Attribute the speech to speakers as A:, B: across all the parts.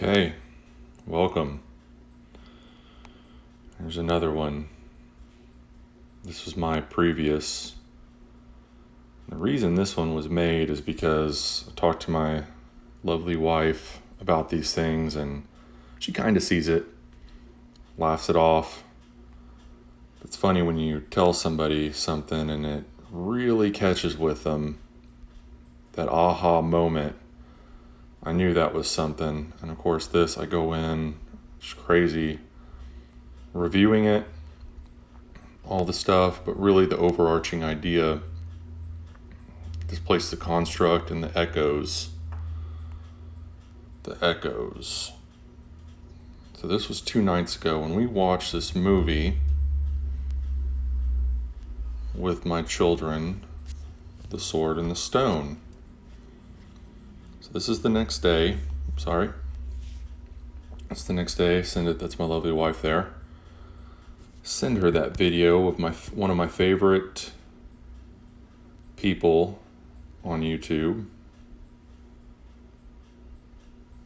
A: Okay, welcome. Here's another one. This was my previous. The reason this one was made is because I talked to my lovely wife about these things and she kind of sees it, laughs it off. It's funny when you tell somebody something and it really catches with them, that aha moment. I knew that was something. And of course this, I go in, it's crazy, reviewing it, all the stuff, but really the overarching idea, displace the construct and the echoes. So this was 2 nights ago when we watched this movie with my children, The Sword and the Stone. So this is the next day. That's the next day. That's my lovely wife there. Send her that video of one of my favorite people on YouTube,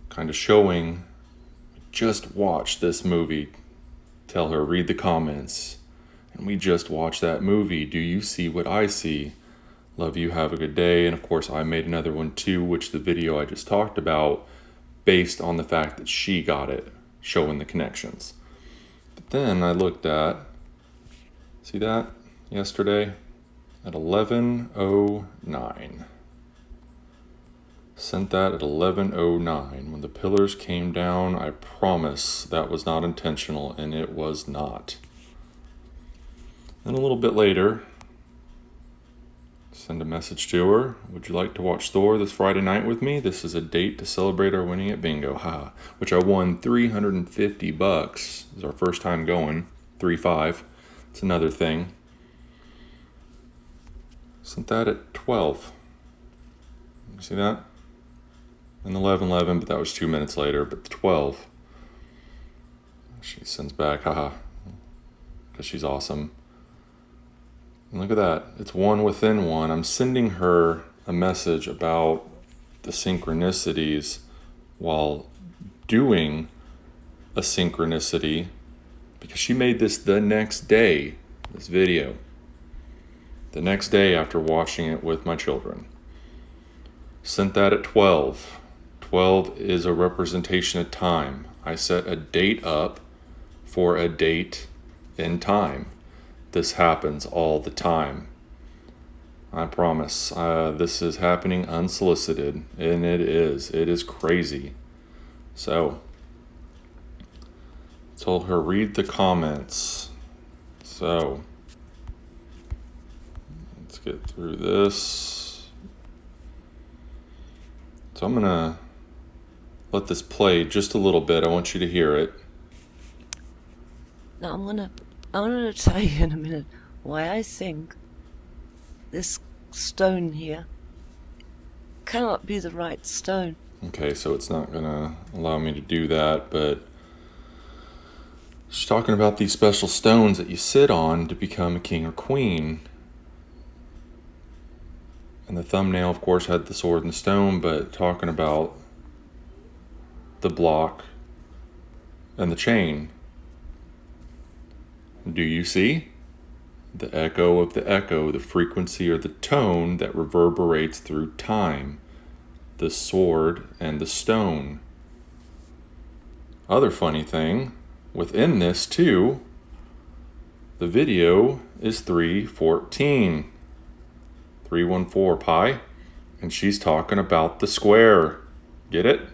A: kind of showing, just watch this movie. Tell her, read the comments. And we just watched that movie. Do you see what I see? Love you, have a good day. And of course I made another one too, which the video I just talked about, based on the fact that she got it, showing the connections. But then I looked at, see that, yesterday at 11:09. Sent that at 11:09. When the pillars came down, I promise that was not intentional, and it was not. Then a little bit later, send a message to her. Would you like to watch Thor this Friday night with me? This is a date to celebrate our winning at bingo. Which I won $350. It's our first time going. 3-5. It's another thing. Sent that at 12. You see that? And 11:11, but that was 2 minutes later. But 12. She sends back, because she's awesome. And look at that. It's one within one. I'm sending her a message about the synchronicities while doing a synchronicity, because she made this the next day, this video. The next day after watching it with my children. Sent that at 12. 12 is a representation of time. I set a date up for a date in time. This happens all the time. I promise. This is happening unsolicited, and it is. It is crazy. So, told her read the comments. So, let's get through this. So I'm gonna let this play just a little bit. I want you to hear it.
B: Now I'm gonna tell you in a minute why I think this stone here cannot be the right stone.
A: Okay, so it's not gonna allow me to do that, but she's talking about these special stones that you sit on to become a king or queen. And the thumbnail, of course, had the sword and the stone, but talking about the block and the chain. Do you see? The echo of the echo, the frequency or the tone that reverberates through time. The sword and the stone. Other funny thing, within this too, the video is 314. 314 pi. And she's talking about the square. Get it?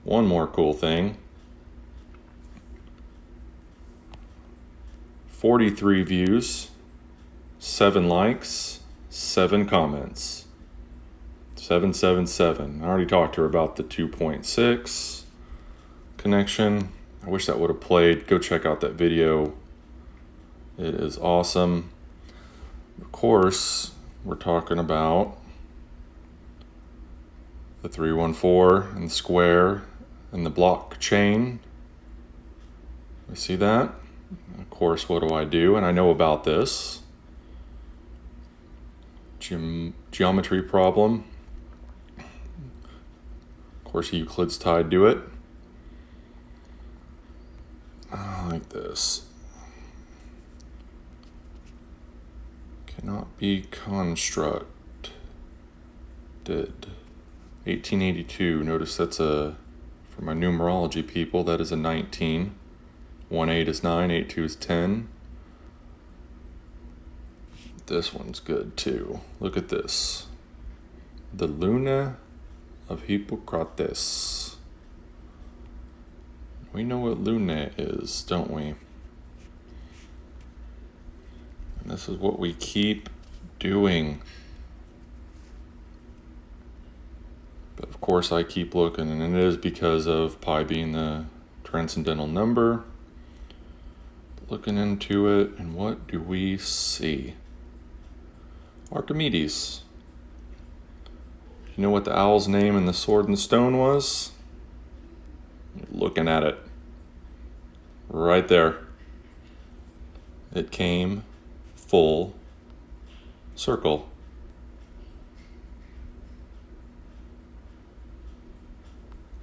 A: One more cool thing. 43 views, 7 likes, 7 comments. 777. I already talked to her about the 2.6 connection. I wish that would have played. Go check out that video. It is awesome. Of course, we're talking about the 314 and the square and the block chain. You see that? Of course, what do? And I know about this. Geometry problem. Of course, Euclid's tied to it. Like this. Cannot be constructed. 1882. Notice that's for my numerology people, that is a 19. 1-8 is 9, 8-2 is 10. This one's good too. Look at this. The Luna of Hippocrates. We know what Luna is, don't we? And this is what we keep doing. But of course I keep looking, and it is because of pi being the transcendental number. Looking into it, and what do we see? Archimedes. You know what the owl's name in the Sword and the Stone was? You're looking at it. Right there. It came full circle.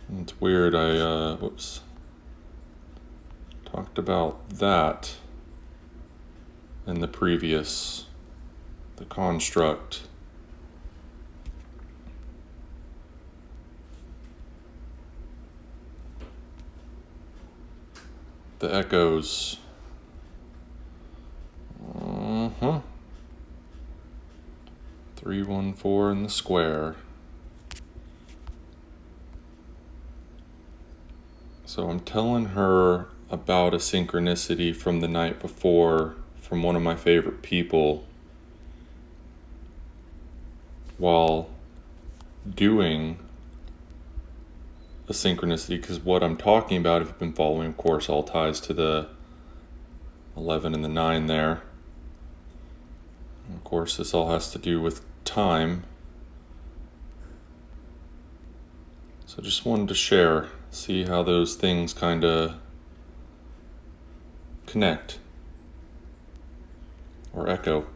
A: And it's weird, I talked about that in the previous, the construct. The echoes. 314 in the square. So I'm telling her about a synchronicity from the night before from one of my favorite people while doing a synchronicity, because what I'm talking about, if you've been following, of course, all ties to the 11 and the 9 there. And of course, this all has to do with time. So just wanted to share, see how those things kind of connect or echo.